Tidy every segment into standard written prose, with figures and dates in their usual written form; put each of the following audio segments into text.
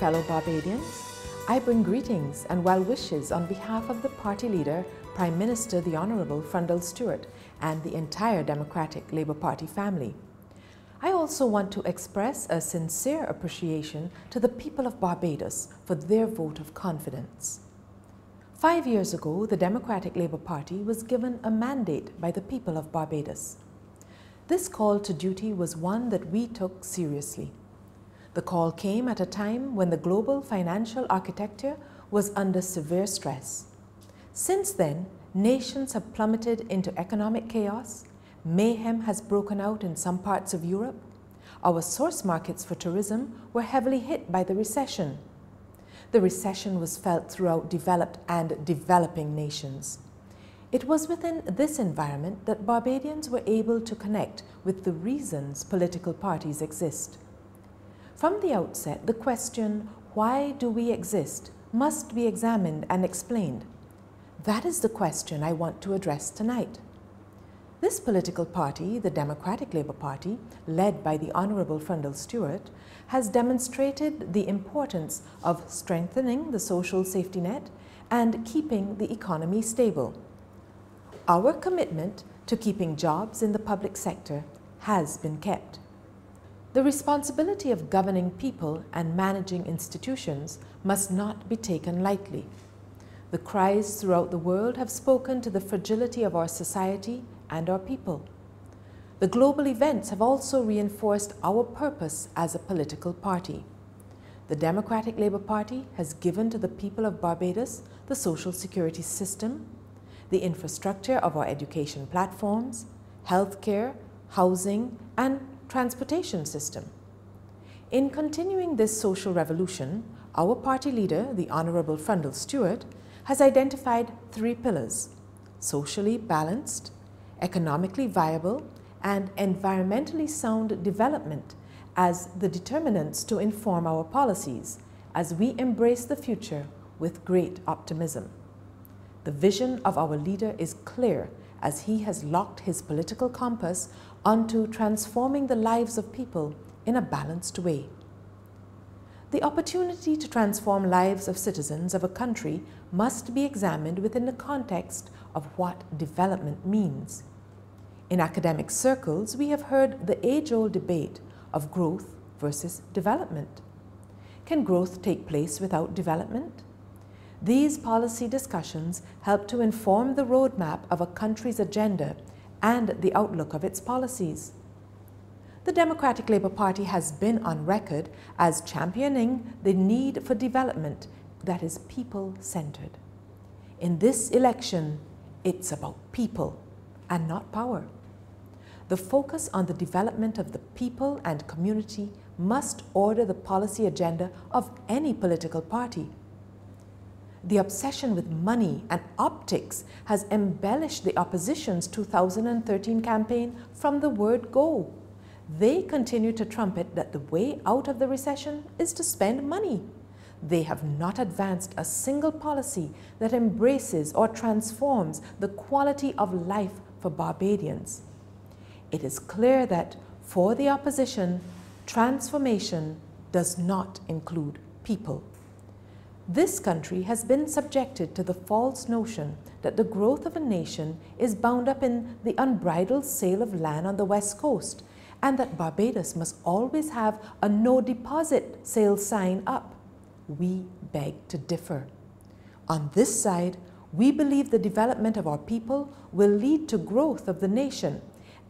fellow Barbadians. I bring greetings and well wishes on behalf of the party leader, Prime Minister the Honourable Frundle Stewart, and the entire Democratic Labour Party family. I also want to express a sincere appreciation to the people of Barbados for their vote of confidence. 5 years ago, the Democratic Labour Party was given a mandate by the people of Barbados. This call to duty was one that we took seriously. The call came at a time when the global financial architecture was under severe stress. Since then, nations have plummeted into economic chaos. Mayhem has broken out in some parts of Europe. Our source markets for tourism were heavily hit by the recession. The recession was felt throughout developed and developing nations. It was within this environment that Barbadians were able to connect with the reasons political parties exist. From the outset, the question, why do we exist, must be examined and explained. That is the question I want to address tonight. This political party, the Democratic Labour Party, led by the Honourable Frundle Stewart, has demonstrated the importance of strengthening the social safety net and keeping the economy stable. Our commitment to keeping jobs in the public sector has been kept. The responsibility of governing people and managing institutions must not be taken lightly. The cries throughout the world have spoken to the fragility of our society and our people. The global events have also reinforced our purpose as a political party. The Democratic Labour Party has given to the people of Barbados the social security system, the infrastructure of our education platforms, healthcare, housing, and transportation system. In continuing this social revolution, our party leader, the Honourable Frundle Stewart, has identified 3 pillars: socially balanced, economically viable, and environmentally sound development as the determinants to inform our policies as we embrace the future with great optimism. The vision of our leader is clear as he has locked his political compass onto transforming the lives of people in a balanced way. The opportunity to transform lives of citizens of a country must be examined within the context of what development means. In academic circles, we have heard the age-old debate of growth versus development. Can growth take place without development? These policy discussions help to inform the roadmap of a country's agenda and the outlook of its policies. The Democratic Labour Party has been on record as championing the need for development that is people-centered. In this election, it's about people and not power. The focus on the development of the people and community must order the policy agenda of any political party. The obsession with money and optics has embellished the opposition's 2013 campaign from the word go. They continue to trumpet that the way out of the recession is to spend money. They have not advanced a single policy that embraces or transforms the quality of life for Barbadians. It is clear that for the opposition, transformation does not include people. This country has been subjected to the false notion that the growth of a nation is bound up in the unbridled sale of land on the West Coast, and that Barbados must always have a no deposit sale sign up. We beg to differ. On this side, we believe the development of our people will lead to growth of the nation,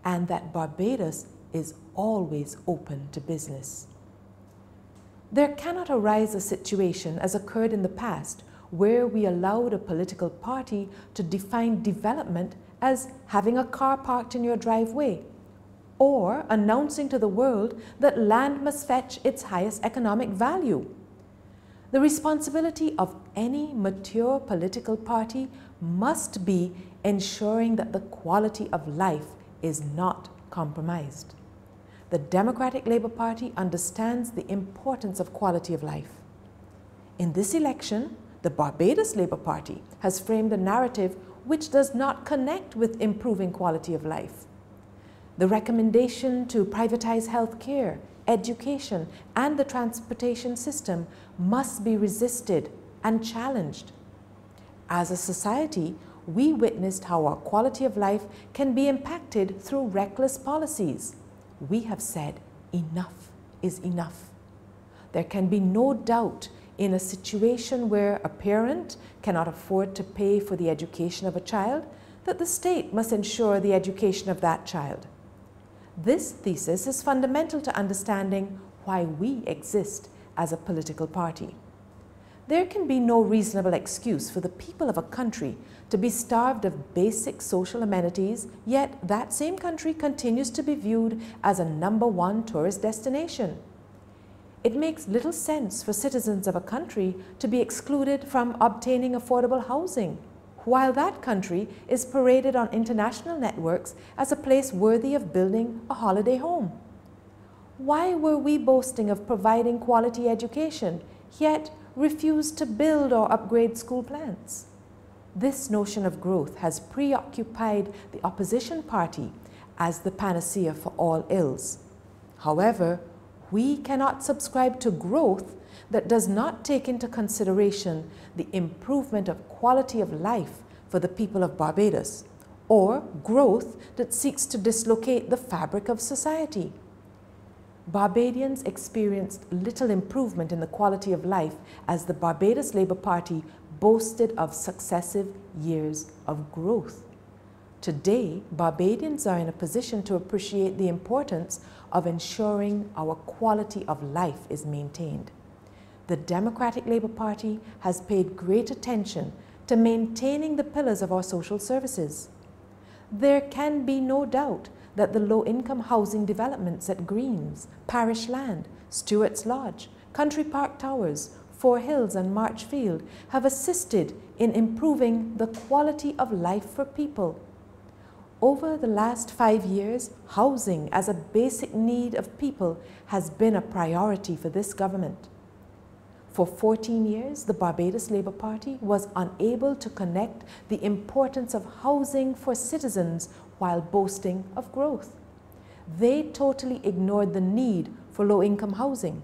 and that Barbados is always open to business. There cannot arise a situation as occurred in the past where we allowed a political party to define development as having a car parked in your driveway, or announcing to the world that land must fetch its highest economic value. The responsibility of any mature political party must be ensuring that the quality of life is not compromised. The Democratic Labour Party understands the importance of quality of life. In this election, the Barbados Labour Party has framed a narrative which does not connect with improving quality of life. The recommendation to privatize health care education, and the transportation system must be resisted and challenged. As a society, we witnessed how our quality of life can be impacted through reckless policies. We have said enough is enough. There can be no doubt in a situation where a parent cannot afford to pay for the education of a child that the state must ensure the education of that child. This thesis is fundamental to understanding why we exist as a political party. There can be no reasonable excuse for the people of a country to be starved of basic social amenities, yet that same country continues to be viewed as a #1 tourist destination. It makes little sense for citizens of a country to be excluded from obtaining affordable housing, while that country is paraded on international networks as a place worthy of building a holiday home. Why were we boasting of providing quality education, yet refused to build or upgrade school plants? This notion of growth has preoccupied the opposition party as the panacea for all ills. However, we cannot subscribe to growth that does not take into consideration the improvement of quality of life for the people of Barbados, or growth that seeks to dislocate the fabric of society. Barbadians experienced little improvement in the quality of life as the Barbados Labour Party boasted of successive years of growth. Today, Barbadians are in a position to appreciate the importance of ensuring our quality of life is maintained. The Democratic Labour Party has paid great attention to maintaining the pillars of our social services. There can be no doubt that the low-income housing developments at Greens, Parish Land, Stewart's Lodge, Country Park Towers, Four Hills and Marchfield have assisted in improving the quality of life for people. Over the last 5 years, housing as a basic need of people has been a priority for this government. For 14 years, the Barbados Labour Party was unable to connect the importance of housing for citizens while boasting of growth. They totally ignored the need for low-income housing.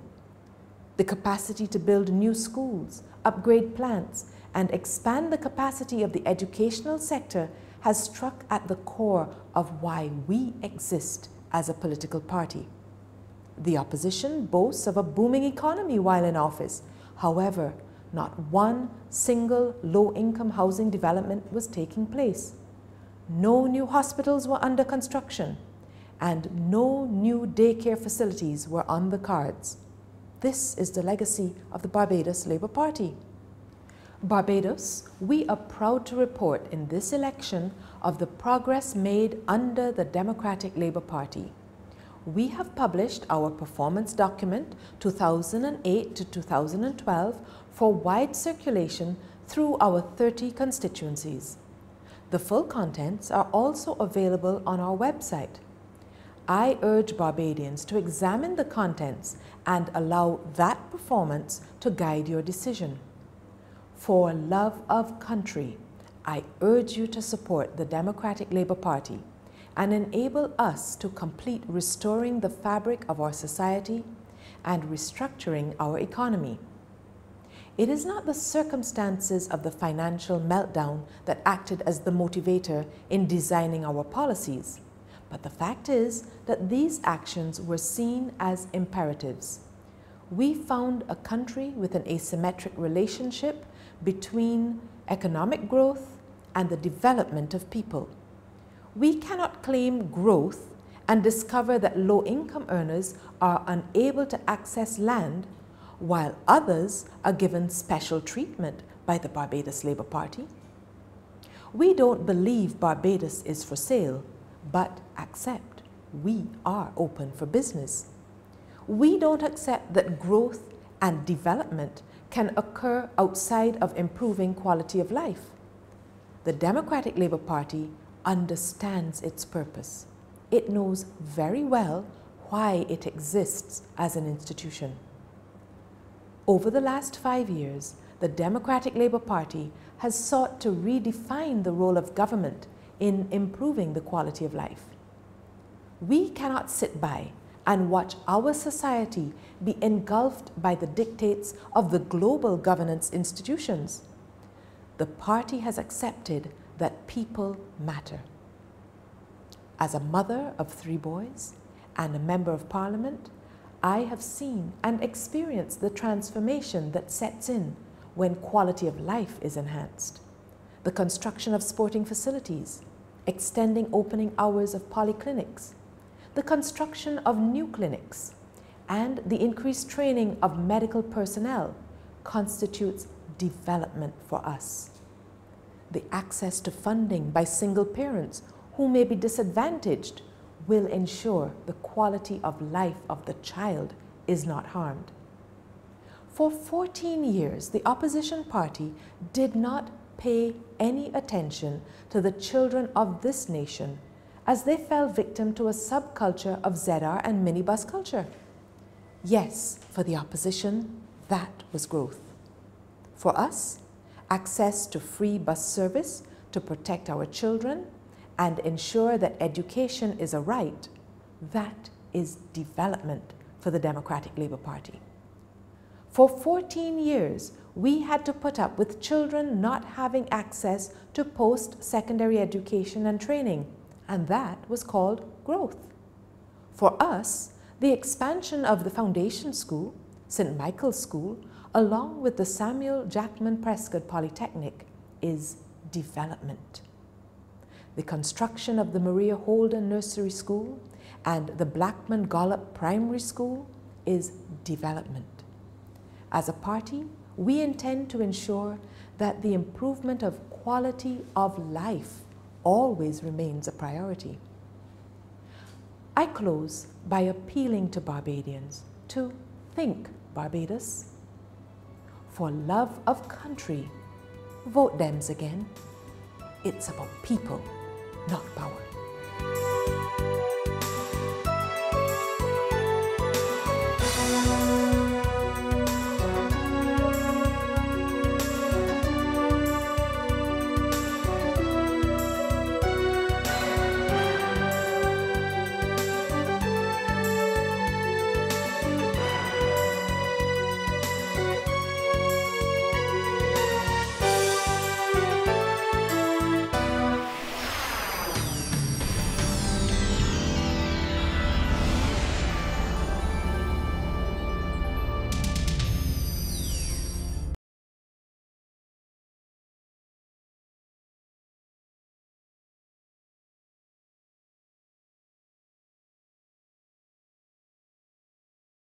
The capacity to build new schools, upgrade plants, and expand the capacity of the educational sector has struck at the core of why we exist as a political party. The opposition boasts of a booming economy while in office. However, not one single low-income housing development was taking place. No new hospitals were under construction, and no new daycare facilities were on the cards. This is the legacy of the Barbados Labour Party. Barbados, we are proud to report in this election of the progress made under the Democratic Labour Party. We have published our performance document 2008 to 2012 for wide circulation through our 30 constituencies. The full contents are also available on our website. I urge Barbadians to examine the contents and allow that performance to guide your decision. For love of country, I urge you to support the Democratic Labour Party and enable us to complete restoring the fabric of our society and restructuring our economy. It is not the circumstances of the financial meltdown that acted as the motivator in designing our policies, but the fact is that these actions were seen as imperatives. We found a country with an asymmetric relationship between economic growth and the development of people. We cannot claim growth and discover that low-income earners are unable to access land, while others are given special treatment by the Barbados Labour Party. We don't believe Barbados is for sale, but accept we are open for business. We don't accept that growth and development can occur outside of improving quality of life. The Democratic Labour Party understands its purpose. It knows very well why it exists as an institution. Over the last 5 years, the Democratic Labour Party has sought to redefine the role of government in improving the quality of life. We cannot sit by and watch our society be engulfed by the dictates of the global governance institutions. The party has accepted that people matter. As a mother of 3 boys and a member of Parliament, I have seen and experienced the transformation that sets in when quality of life is enhanced. The construction of sporting facilities, extending opening hours of polyclinics, the construction of new clinics, and the increased training of medical personnel constitutes development for us. The access to funding by single parents who may be disadvantaged will ensure the quality of life of the child is not harmed. For 14 years, the opposition party did not pay any attention to the children of this nation as they fell victim to a subculture of ZR and minibus culture. Yes, for the opposition, that was growth. For us, access to free bus service to protect our children and ensure that education is a right, that is development for the Democratic Labour Party. For 14 years, we had to put up with children not having access to post-secondary education and training, and that was called growth. For us, the expansion of the Foundation School, St. Michael's School, along with the Samuel Jackman Prescott Polytechnic, is development. The construction of the Maria Holden Nursery School and the Blackman Gollop Primary School is development. As a party, we intend to ensure that the improvement of quality of life always remains a priority. I close by appealing to Barbadians to think Barbados. For love of country, vote Dems again. It's about people, not power.